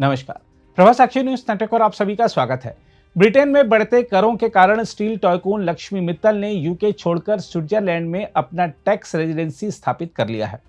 नमस्कार, प्रभा साक्षी news network और आप सभी का स्वागत है। ब्रिटेन में बढ़ते करों के कारण स्टील टाइकून लक्ष्मी मित्तल ने यूके छोड़कर स्विट्जरलैंड में अपना टैक्स रेजिडेंसी स्थापित कर लिया है।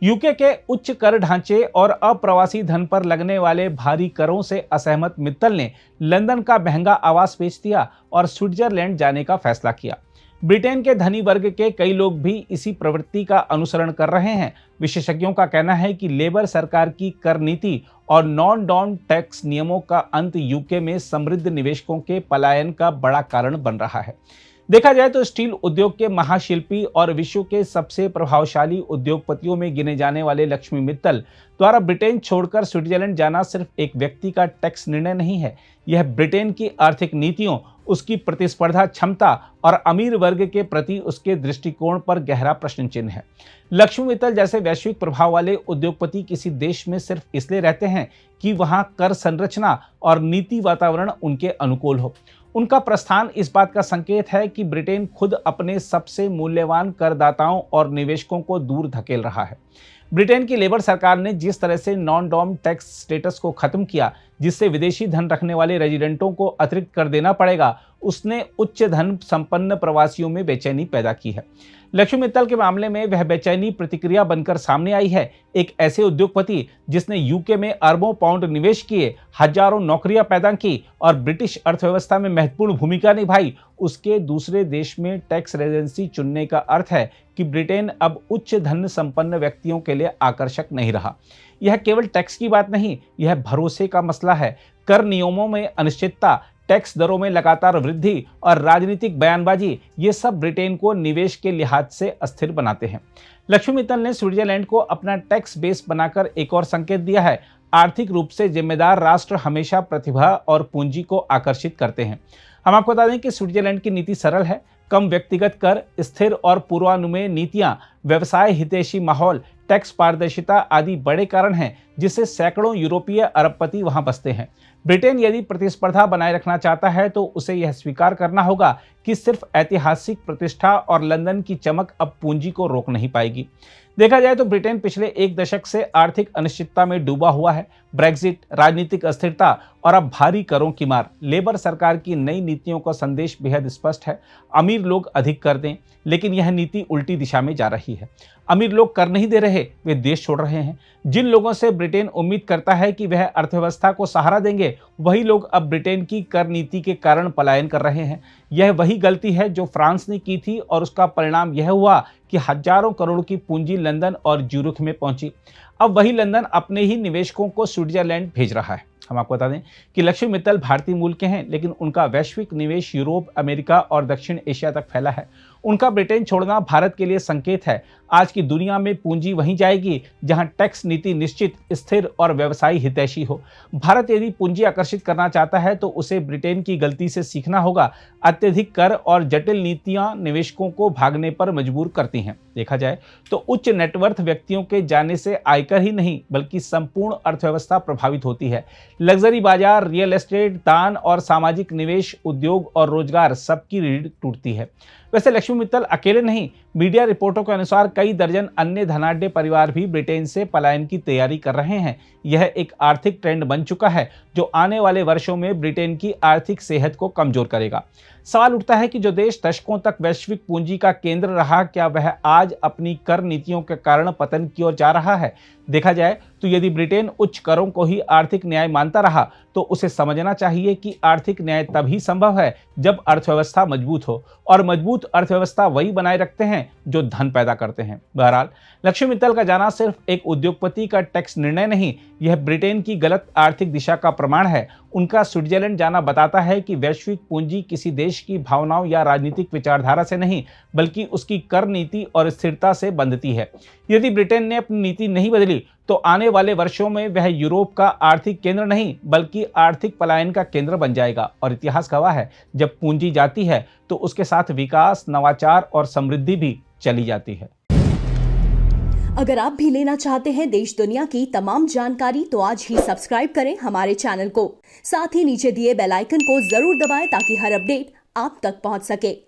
यूके के उच्च कर ढांचे और अप्रवासी धन पर लगने वाले भारी करों से असहमत मित्तल ने लंदन का महंगा आवास बेच दिया और स्विट्जरलैंड जाने का फैसला किया। ब्रिटेन के धनी वर्ग के कई लोग भी इसी प्रवृत्ति का अनुसरण कर रहे हैं। विशेषज्ञों का कहना है कि लेबर सरकार की कर नीति और नॉन डॉन टैक्स नियमों का अंत यूके में समृद्ध निवेशकों के पलायन का बड़ा कारण बन रहा है। देखा जाए तो स्टील उद्योग के महाशिल्पी और विश्व के सबसे प्रभावशाली उद्योगपतियों में गिने जाने वाले लक्ष्मी मित्तल द्वारा ब्रिटेन छोड़कर स्विट्जरलैंड जाना सिर्फ एक व्यक्ति का टैक्स निर्णय नहीं है, यह ब्रिटेन की आर्थिक नीतियों, उसकी प्रतिस्पर्धा क्षमता और अमीर वर्ग के प्रति उसके दृष्टिकोण पर गहरा प्रश्न चिन्ह है। लक्ष्मी मित्तल जैसे वैश्विक प्रभाव वाले उद्योगपति किसी देश में सिर्फ इसलिए रहते हैं कि वहां कर संरचना और नीति वातावरण उनके अनुकूल हो। उनका प्रस्थान इस बात का संकेत है कि ब्रिटेन खुद अपने सबसे मूल्यवान करदाताओं और निवेशकों को दूर धकेल रहा है। ब्रिटेन की लेबर सरकार ने जिस तरह से नॉन डॉम टैक्स स्टेटस को खत्म किया, जिससे विदेशी धन रखने वाले रेजिडेंटों को अतिरिक्त कर देना पड़ेगा, उसने उच्च धन संपन्न प्रवासियों में बेचैनी पैदा की है। लक्ष्मी मित्तल के मामले में वह बेचैनी प्रतिक्रिया बनकर सामने आई है। एक ऐसे उद्योगपति जिसने यूके में अरबों पाउंड निवेश किए, हजारों नौकरियां पैदा की और ब्रिटिश अर्थव्यवस्था में महत्वपूर्ण भूमिका निभाई, उसके दूसरे देश में टैक्स रेजिडेंसी चुनने का अर्थ है कि ब्रिटेन अब उच्च धन संपन्न व्यक्तियों के लिए आकर्षक नहीं रहा। यह केवल टैक्स की बात नहीं, यह भरोसे का मसला है। कर नियमों में अनिश्चितता, टैक्स दरों में लगातार वृद्धि और राजनीतिक बयानबाजी, ये सब ब्रिटेन को निवेश के लिहाज से अस्थिर बनाते हैं। लक्ष्मी मित्तल ने स्विट्जरलैंड को अपना टैक्स बेस बनाकर एक और संकेत दिया है। आर्थिक रूप से जिम्मेदार राष्ट्र हमेशा प्रतिभा और पूंजी को आकर्षित करते हैं। हम आपको बता दें कि स्विट्जरलैंड की नीति सरल है। कम व्यक्तिगत कर, स्थिर और पूर्वानुमेय नीतियां, व्यवसाय हितैषी माहौल, टैक्स पारदर्शिता आदि बड़े कारण हैं जिससे सैकड़ों यूरोपीय अरबपति वहां बसते हैं। ब्रिटेन यदि प्रतिस्पर्धा बनाए रखना चाहता है तो उसे यह स्वीकार करना होगा कि सिर्फ ऐतिहासिक प्रतिष्ठा और लंदन की चमक अब पूंजी को रोक नहीं पाएगी। देखा जाए तो ब्रिटेन पिछले एक दशक से आर्थिक अनिश्चितता में डूबा हुआ है। ब्रेक्जिट, राजनीतिक अस्थिरता और अब भारी करों की मार। लेबर सरकार की नई नीतियों का संदेश बेहद स्पष्ट है। अमीर लोग अधिक कर दें, लेकिन यह नीति उल्टी दिशा में जा रही है। अमीर लोग कर नहीं दे रहे, वे देश छोड़ रहे हैं। जिन लोगों से ब्रिटेन उम्मीद करता है कि वह अर्थव्यवस्था को सहारा देंगे, वही लोग अब ब्रिटेन की कर नीति के कारण पलायन कर रहे हैं। यह वही गलती है जो फ्रांस ने की थी और उसका परिणाम यह हुआ कि हजारों करोड़ की पूंजी लंदन और ज्यूरिख में पहुंची। अब वही लंदन अपने ही निवेशकों को स्विट्जरलैंड भेज रहा है। हम आपको बता दें कि लक्ष्मी मित्तल भारतीय मूल के हैं, लेकिन उनका वैश्विक निवेश यूरोप, अमेरिका और दक्षिण एशिया तक फैला है। उनका ब्रिटेन छोड़ना भारत के लिए संकेत है। आज की दुनिया में पूंजी वहीं जाएगी जहां टैक्स नीति निश्चित, स्थिर और व्यवसायी हितैषी हो। भारत यदि पूंजी आकर्षित करना चाहता है तो उसे ब्रिटेन की गलती से सीखना होगा। अत्यधिक कर और जटिल नीतियां निवेशकों को भागने पर मजबूर करती हैं। देखा जाए तो उच्च नेटवर्थ व्यक्तियों के जाने से आयकर ही नहीं बल्कि संपूर्ण अर्थव्यवस्था प्रभावित होती है। लग्जरी बाजार, रियल एस्टेट, दान और सामाजिक निवेश, उद्योग और रोजगार, सबकी रीढ़ टूटती है। वैसे लक्ष्मी मित्तल अकेले नहीं, मीडिया रिपोर्टों के अनुसार कई दर्जन अन्य धनाढ्य परिवार भी ब्रिटेन से पलायन की तैयारी कर रहे हैं। यह एक आर्थिक ट्रेंड बन चुका है जो आने वाले वर्षों में ब्रिटेन की आर्थिक सेहत को कमजोर करेगा। सवाल उठता है कि जो देश दशकों तक वैश्विक पूंजी का केंद्र रहा, क्या वह आज अपनी कर नीतियों के कारण पतन की ओर जा रहा है? देखा जाए तो यदि ब्रिटेन उच्च करों को ही आर्थिक न्याय मानता रहा तो उसे समझना चाहिए कि आर्थिक न्याय तभी संभव है जब अर्थव्यवस्था मजबूत हो, और मजबूत अर्थव्यवस्था वही बनाए रखते हैं जो धन पैदा करते हैं। बहरहाल लक्ष्मी मित्तल का जाना सिर्फ एक उद्योगपति का टैक्स निर्णय नहीं, यह ब्रिटेन की गलत आर्थिक दिशा का प्रमाण है। उनका स्विट्जरलैंड जाना बताता है कि वैश्विक पूंजी किसी देश की भावनाओं या राजनीतिक विचारधारा से नहीं बल्कि उसकी कर नीति और स्थिरता से बंधती है। यदि ब्रिटेन ने अपनी नीति नहीं बदली तो आने वाले वर्षों में वह यूरोप का आर्थिक केंद्र नहीं बल्कि आर्थिक पलायन का केंद्र बन जाएगा। और इतिहास गवाह है, जब पूंजी जाती है तो उसके साथ विकास, नवाचार और समृद्धि भी चली जाती है। अगर आप भी लेना चाहते हैं देश दुनिया की तमाम जानकारी तो आज ही सब्सक्राइब करें हमारे चैनल को। साथ ही नीचे दिए बेल आइकन को जरूर दबाएं ताकि हर अपडेट आप तक पहुंच सके।